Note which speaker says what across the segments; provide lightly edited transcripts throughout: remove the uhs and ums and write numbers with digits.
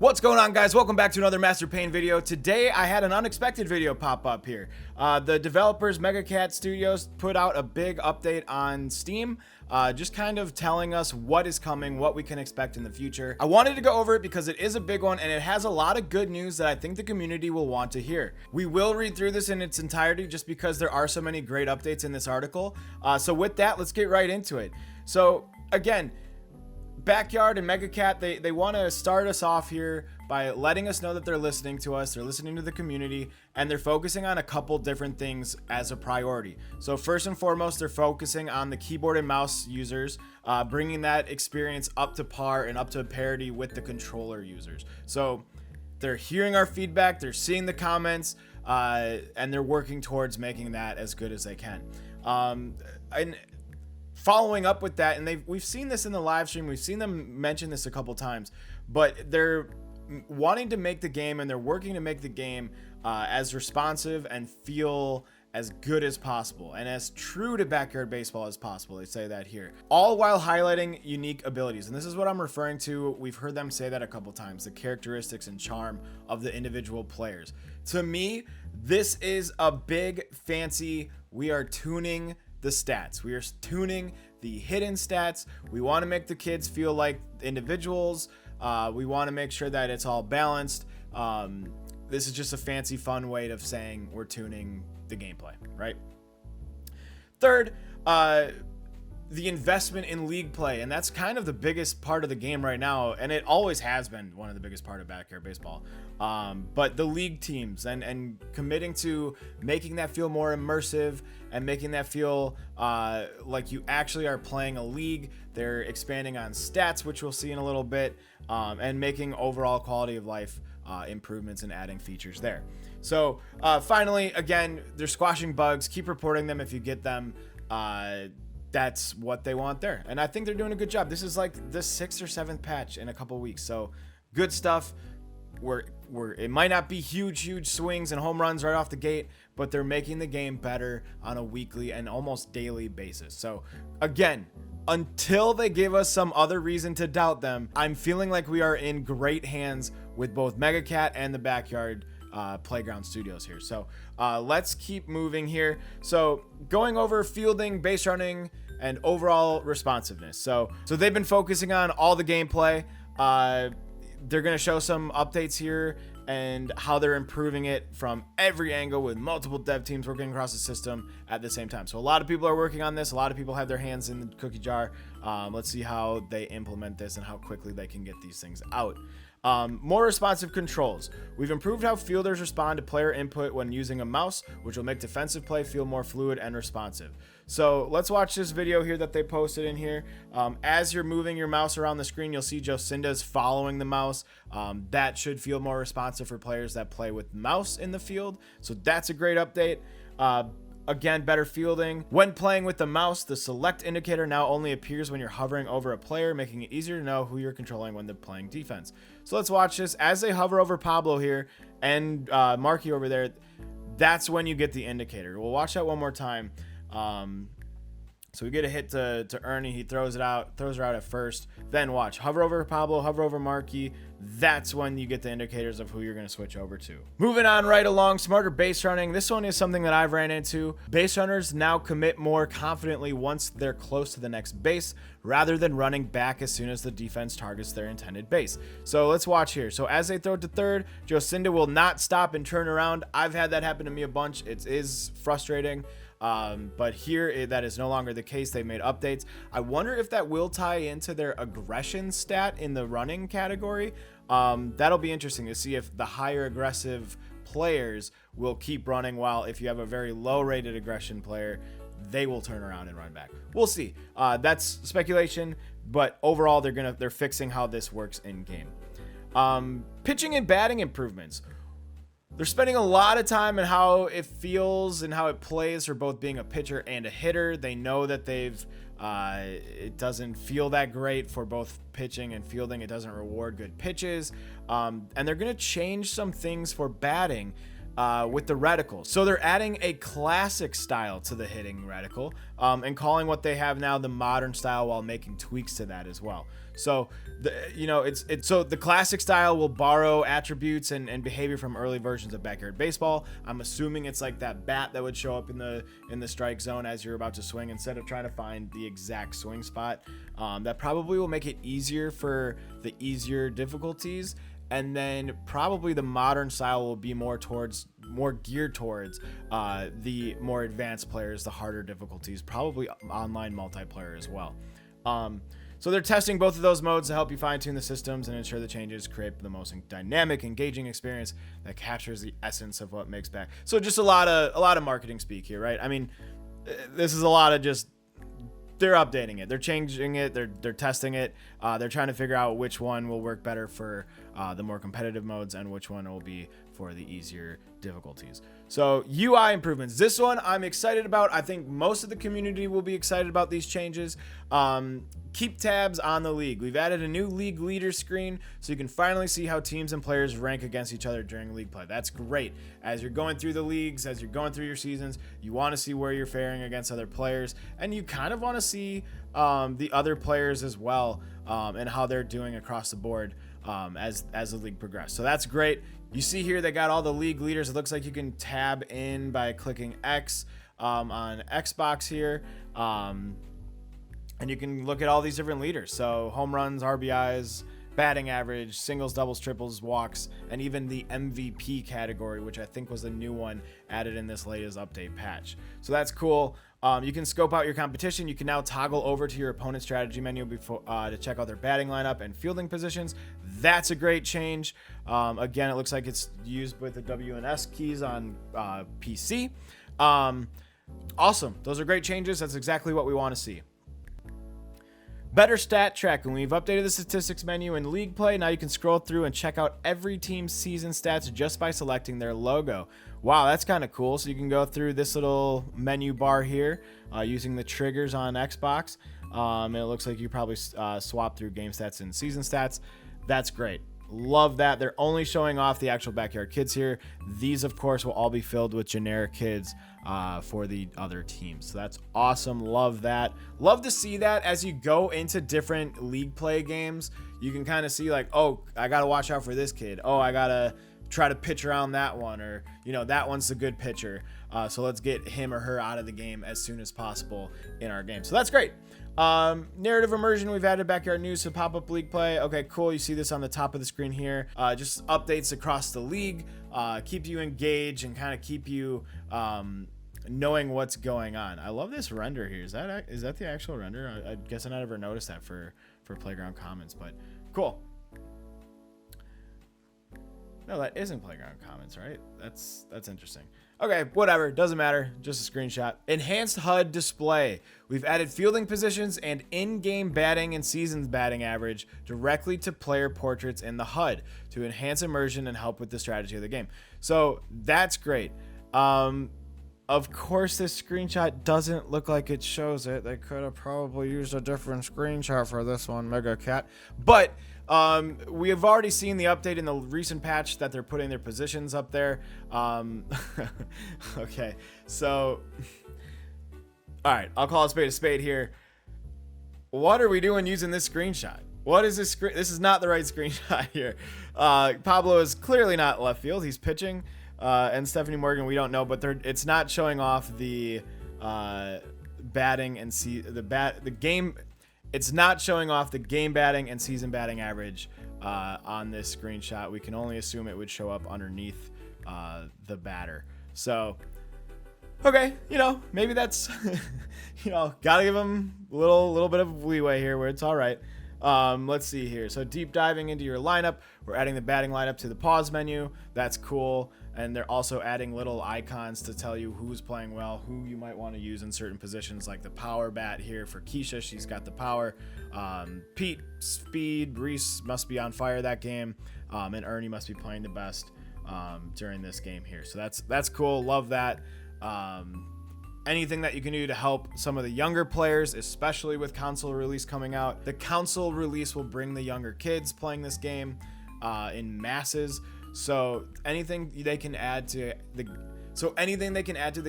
Speaker 1: What's going on, guys? Welcome back to another Master Pain video. Today I had an unexpected video pop up here. The developers MegaCat Studios put out a big update on Steam, just kind of telling us what is coming, what we can expect in the future. I wanted to go over it because it is a big one and it has a lot of good news that I think the community will want to hear. We will read through this in its entirety just because there are so many great updates in this article. So with that, let's get right into it. So again, Backyard and MegaCat, they want to start us off here by letting us know that they're listening to us, they're listening to the community, and they're focusing on a couple different things as a priority. So first and foremost, they're focusing on the keyboard and mouse users, bringing that experience up to par and up to parity with the controller users. So they're hearing our feedback, they're seeing the comments, and they're working towards making that as good as they can. And following up with that, and we've seen this in the live stream, we've seen them mention this a couple times, but they're wanting to make the game and they're working to make the game as responsive and feel as good as possible and as true to Backyard Baseball as possible. They say that here, all while highlighting unique abilities. And this is what I'm referring to. We've heard them say that a couple times, the characteristics and charm of the individual players. To me, this is a big fancy, we are tuning the stats. We are tuning the hidden stats. We want to make the kids feel like individuals. We want to make sure that it's all balanced. This is just a fancy, fun way of saying we're tuning the gameplay, right? Third, the investment in league play, and that's kind of the biggest part of the game right now, and it always has been one of the biggest part of Backyard Baseball. But the league teams and committing to making that feel more immersive and making that feel like you actually are playing a league. They're expanding on stats, which we'll see in a little bit, and making overall quality of life improvements and adding features there. So finally, again, they're squashing bugs. Keep reporting them if you get them. That's what they want there, and I think they're doing a good job. This is like the 6th or 7th patch in a couple weeks, so good stuff. It might not be huge swings and home runs right off the gate, but they're making the game better on a weekly and almost daily basis. So again, until they give us some other reason to doubt them, I'm feeling like we are in great hands with both MegaCat and the Backyard Playground Studios here. So let's keep moving here. So going over fielding, base running, and overall responsiveness. So they've been focusing on all the gameplay. They're going to show some updates here and how they're improving it from every angle with multiple dev teams working across the system at the same time. So a lot of people are working on this. A lot of people have their hands in the cookie jar. Let's see how they implement this and how quickly they can get these things out. More responsive controls. We've improved how fielders respond to player input when using a mouse, which will make defensive play feel more fluid and responsive. So let's watch this video here that they posted in here. As you're moving your mouse around the screen, you'll see Jocinda's following the mouse. That should feel more responsive for players that play with mouse in the field. So that's a great update. Again, better fielding. When playing with the mouse, the select indicator now only appears when you're hovering over a player, making it easier to know who you're controlling when they're playing defense. So let's watch this. As they hover over Pablo here and Marky over there, that's when you get the indicator. We'll watch that one more time. So we get a hit to Ernie. He throws her out at first. Then watch, hover over Pablo, hover over Marky. That's when you get the indicators of who you're going to switch over to. Moving on right along, smarter base running. This one is something that I've ran into. Base runners now commit more confidently once they're close to the next base, rather than running back as soon as the defense targets their intended base. So let's watch here. So as they throw it to third, Jocinda will not stop and turn around. I've had that happen to me a bunch. It is frustrating. But here that is no longer the case. They made updates. I wonder if that will tie into their aggression stat in the running category. That'll be interesting to see if the higher aggressive players will keep running, while if you have a very low rated aggression player, they will turn around and run back. We'll see. That's speculation, but overall they're fixing how this works in game. Pitching and batting improvements. They're spending a lot of time on how it feels and how it plays for both being a pitcher and a hitter. They know that it doesn't feel that great for both pitching and fielding. It doesn't reward good pitches. And they're going to change some things for batting with the reticle. So they're adding a classic style to the hitting reticle, and calling what they have now the modern style, while making tweaks to that as well. So so the classic style will borrow attributes and behavior from early versions of backyard baseball. I'm assuming it's like that bat that would show up in the strike zone as you're about to swing, instead of trying to find the exact swing spot. That probably will make it easier for the easier difficulties. And then probably the modern style will be more geared towards the more advanced players, the harder difficulties, probably online multiplayer as well. So they're testing both of those modes to help you fine-tune the systems and ensure the changes create the most dynamic, engaging experience that captures the essence of what makes back. So just a lot of marketing speak here, right? I mean, this is a lot of just, they're updating it, they're changing it, they're testing it, they're trying to figure out which one will work better for the more competitive modes and which one will be for the easier difficulties. So UI improvements, this one I'm excited about. I think most of the community will be excited about these changes. Keep tabs on the league. We've added a new league leader screen, so you can finally see how teams and players rank against each other during league play. That's great. As you're going through the leagues, as you're going through your seasons, you want to see where you're faring against other players, and you kind of want to see the other players as well, and how they're doing across the board as the league progresses. So that's great. You see here they got all the league leaders. It looks like you can tab in by clicking X on Xbox here. And you can look at all these different leaders. So home runs, RBIs, batting average, singles, doubles, triples, walks, and even the MVP category, which I think was a new one added in this latest update patch. So that's cool. You can scope out your competition. You can now toggle over to your opponent's strategy menu before to check out their batting lineup and fielding positions. That's a great change. Again, it looks like it's used with the W and S keys on PC. Awesome. Those are great changes. That's exactly what we want to see. Better stat tracking. We've updated the statistics menu in League Play. Now you can scroll through and check out every team's season stats just by selecting their logo. Wow, that's kind of cool. So you can go through this little menu bar here using the triggers on Xbox. And it looks like you probably swap through game stats and season stats. That's great. Love that. They're only showing off the actual backyard kids here. These, of course, will all be filled with generic kids for the other teams. So that's awesome. Love that. Love to see that as you go into different league play games. You can kind of see like, oh, I got to watch out for this kid. Oh, I got to try to pitch around that one, or, you know, that one's a good pitcher. So let's get him or her out of the game as soon as possible in our game. So that's great. Narrative immersion, we've added backyard news to pop-up league play. Okay, cool. You see this on the top of the screen here. Just updates across the league, keep you engaged and kind of keep you knowing what's going on. I love this render here. Is that the actual render? I guess I never noticed that for Playground Commons, but cool. No, that isn't Playground Commons, right? That's interesting. Okay, whatever, doesn't matter, just a screenshot. Enhanced HUD display. We've added fielding positions and in-game batting and seasons batting average directly to player portraits in the HUD to enhance immersion and help with the strategy of the game. So that's great. Of course, this screenshot doesn't look like it shows it. They could have probably used a different screenshot for this one, Mega Cat. But we have already seen the update in the recent patch that they're putting their positions up there. Okay, so all right, I'll call a spade here. What are we doing using this screenshot? What is this screen? This is not the right screenshot here. Pablo is clearly not left field. He's pitching. And Stephanie Morgan, we don't know, but it's not showing off the batting and the game. It's not showing off the game batting and season batting average on this screenshot. We can only assume it would show up underneath the batter. So, okay, you know, maybe that's, you know, gotta give them a little bit of leeway here where it's all right. Let's see here. So deep diving into your lineup, we're adding the batting lineup to the pause menu. That's cool. And they're also adding little icons to tell you who's playing well, who you might want to use in certain positions, like the power bat here for Keisha. She's got the power. Pete, speed. Reese must be on fire that game. And Ernie must be playing the best during this game here. So that's cool. Love that. Anything that you can do to help some of the younger players, especially with console release coming out. The console release will bring the younger kids playing this game in masses. So anything they can add to the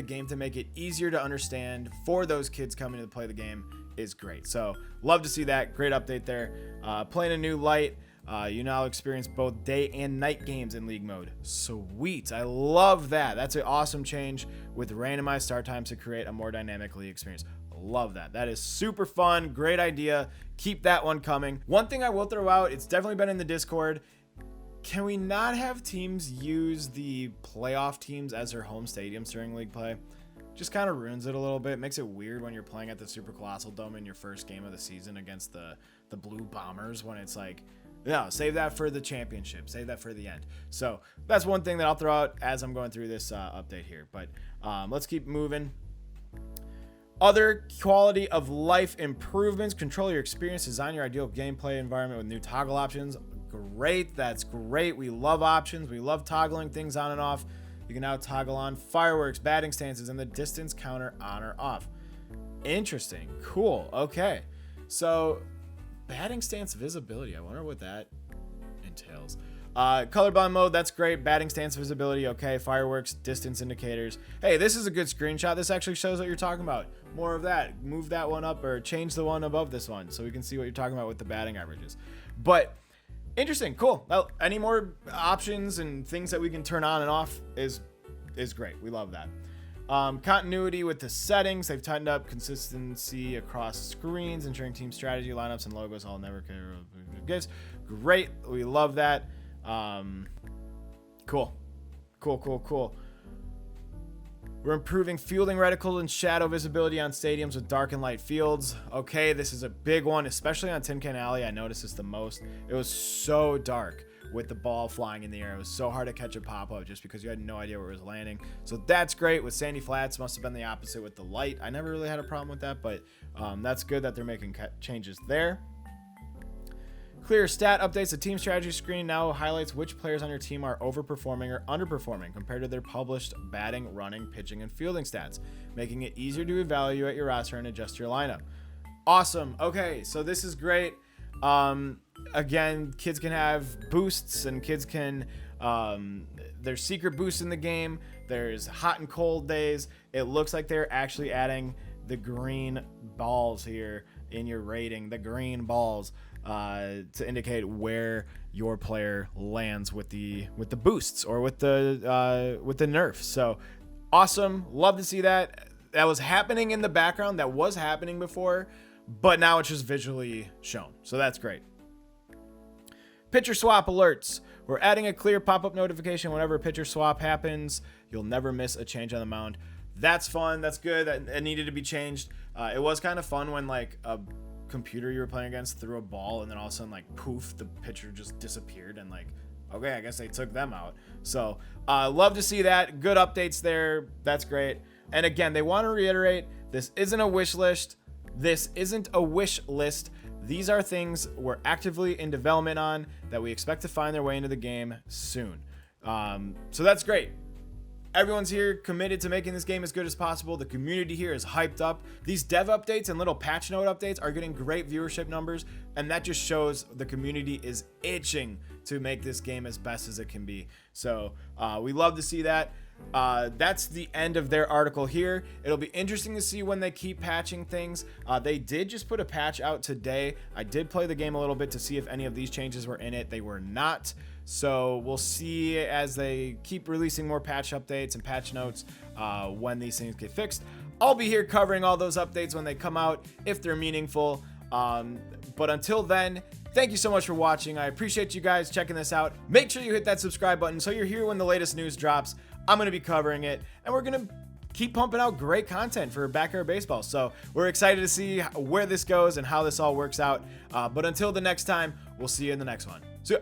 Speaker 1: game to make it easier to understand for those kids coming to play the game is great. So love to see that. Great update there. Playing a new light. You now experience both day and night games in league mode. Sweet. I love that. That's an awesome change with randomized start times to create a more dynamic league experience. Love that. That is super fun. Great idea. Keep that one coming. One thing I will throw out, it's definitely been in the Discord. Can we not have teams use the playoff teams as their home stadiums during league play? Just kind of ruins it a little bit. Makes it weird when you're playing at the Super Colossal Dome in your first game of the season against the Blue Bombers, when it's like, no, save that for the championship. Save that for the end. So that's one thing that I'll throw out as I'm going through this update here. But let's keep moving. Other quality of life improvements. Control your experience. Design your ideal gameplay environment with new toggle options. Great. That's great. We love options. We love toggling things on and off. You can now toggle on fireworks, batting stances, and the distance counter on or off. Interesting. Cool. Okay. So batting stance visibility. I wonder what that entails. Colorblind mode. That's great. Batting stance visibility. Okay. Fireworks, distance indicators. Hey, this is a good screenshot. This actually shows what you're talking about. More of that. Move that one up or change the one above this one so we can see what you're talking about with the batting averages. But interesting. Cool. Well, any more options and things that we can turn on and off is great. We love that. Continuity with the settings. They've tightened up consistency across screens, ensuring team strategy, lineups, and logos all never care gives. Great. We love that. Cool. We're improving fielding reticle and shadow visibility on stadiums with dark and light fields. Okay, this is a big one, especially on Tin Can Alley. I noticed this the most. It was so dark with the ball flying in the air. It was so hard to catch a pop-up just because you had no idea where it was landing. So that's great. With Sandy Flats, must have been the opposite with the light. I never really had a problem with that, but that's good that they're making changes there. Clear stat updates. The team strategy screen now highlights which players on your team are overperforming or underperforming compared to their published batting, running, pitching, and fielding stats, making it easier to evaluate your roster and adjust your lineup. Awesome. Okay, so this is great. Again, kids can have boosts and kids can there's secret boosts in the game. There's hot and cold days. It looks like they're actually adding the green balls here in your rating, the green balls, to indicate where your player lands with the boosts or with the nerfs. So awesome. Love to see that. That was happening in the background. That was happening before, but now it's just visually shown. So that's great. Pitcher swap alerts. We're adding a clear pop-up notification whenever a pitcher swap happens. You'll never miss a change on the mound. That's fun. That's good. That needed to be changed. It was kind of fun when like a computer you were playing against threw a ball and then all of a sudden like poof, the pitcher just disappeared and like, okay, I guess they took them out. So love to see that. Good updates there. That's great. And again, they want to reiterate, this isn't a wish list. This isn't a wish list. These are things we're actively in development on that we expect to find their way into the game soon. So that's great. Everyone's here committed to making this game as good as possible. The community here is hyped up. These dev updates and little patch note updates are getting great viewership numbers, and that just shows the community is itching to make this game as best as it can be. So we love to see that. That's the end of their article here. It'll be interesting to see when they keep patching things. They did just put a patch out today. I did play the game a little bit to see if any of these changes were in it. They were not. So we'll see as they keep releasing more patch updates and patch notes when these things get fixed. I'll be here covering all those updates when they come out, if they're meaningful. But until then, thank you so much for watching. I appreciate you guys checking this out. Make sure you hit that subscribe button so you're here when the latest news drops. I'm going to be covering it, and we're going to keep pumping out great content for Backyard Baseball. So we're excited to see where this goes and how this all works out. But until the next time, we'll see you in the next one. See ya.